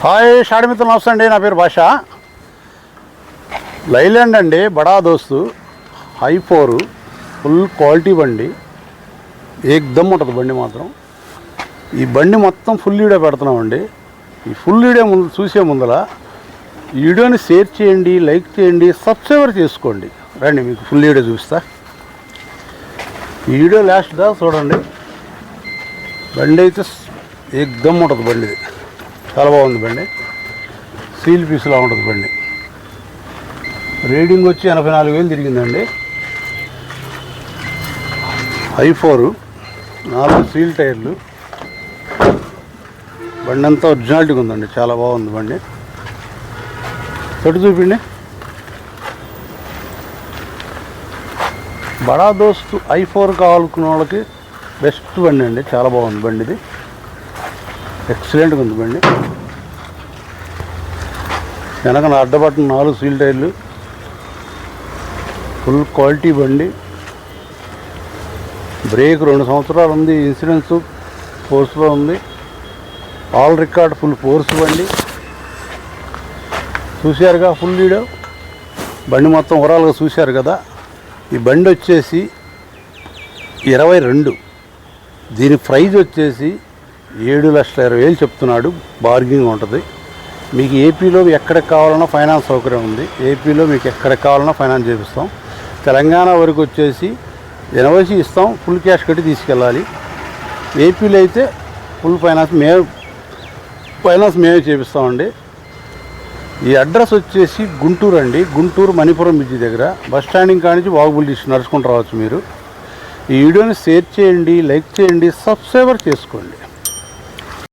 Hi షాడి మిత్రులు, నమస్తే అండి. నా పేరు భాష. లైలాండ్ అండి, బడా దోస్తు i4 ఫుల్ క్వాలిటీ బండి, ఏకదమ్ ఉంటుంది బండి మాత్రం. ఈ బండి మొత్తం ఫుల్ వీడియో పెడుతున్నామండి. ఈ ఫుల్ వీడియో చూసే ముందర ఈ వీడియోని షేర్ చేయండి, లైక్ చేయండి, సబ్స్క్రైబర్ చేసుకోండి. రండి మీకు ఫుల్ వీడియో చూపిస్తా. ఈ వీడియో లాస్ట్ దా చూడండి. బండి అయితే ఏకదమ్ ఉంటుంది బండి, చాలా బాగుంది బండి. సీల్ పీస్లా ఉంటుంది బండి. రీడింగ్ వచ్చి 84,000 తిరిగిందండి. i4 4 సీల్ టైర్లు. బండి అంతా ఒరిజినాలిటీగా ఉందండి, చాలా బాగుంది బండి. చెట్టు చూపిండి. బడా దోస్తు i4 కావాలనుకున్న వాళ్ళకి బెస్ట్ బండి అండి, చాలా బాగుంది బండి. ఇది ఎక్సలెంట్గా ఉంది బండి. వెనక అడ్డబట్టిన 4 సీల్ టైర్లు, ఫుల్ క్వాలిటీ బండి. బ్రేక్ 2 సంవత్సరాలు ఉంది. ఇన్సూరెన్స్ ఫోర్స్లో ఉంది. ఆల్ రికార్డ్ ఫుల్ ఫోర్స్ బండి. చూశారుగా ఫుల్ వీడియో. బండి మొత్తం ఓవరాల్గా చూశారు కదా. ఈ బండి వచ్చేసి 22. దీని ప్రైజ్ వచ్చేసి 7,20,000 చెప్తున్నాడు. బార్గింగ్ ఉంటుంది. మీకు ఏపీలో ఎక్కడికి కావాలన్నా ఫైనాన్స్ సౌకర్యం ఉంది. ఏపీలో మీకు ఎక్కడికి కావాలన్నా ఫైనాన్స్ చేపిస్తాం. తెలంగాణ వరకు వచ్చేసి ఎన్ఓసి ఇస్తాం, ఫుల్ క్యాష్ కట్టి తీసుకెళ్ళాలి. ఏపీలో అయితే ఫుల్ ఫైనాన్స్ మేమే చేపిస్తామండి. ఈ అడ్రస్ వచ్చేసి గుంటూరు అండి. గుంటూరు మణిపురం బ్రిడ్జి దగ్గర బస్ స్టాండింగ్ కానించి వాగుబుల్ డిస్ట్రిక్ట్ నడుచుకుంటూ రావచ్చు మీరు. ఈ వీడియోని షేర్ చేయండి, లైక్ చేయండి, సబ్స్క్రైబర్ చేసుకోండి.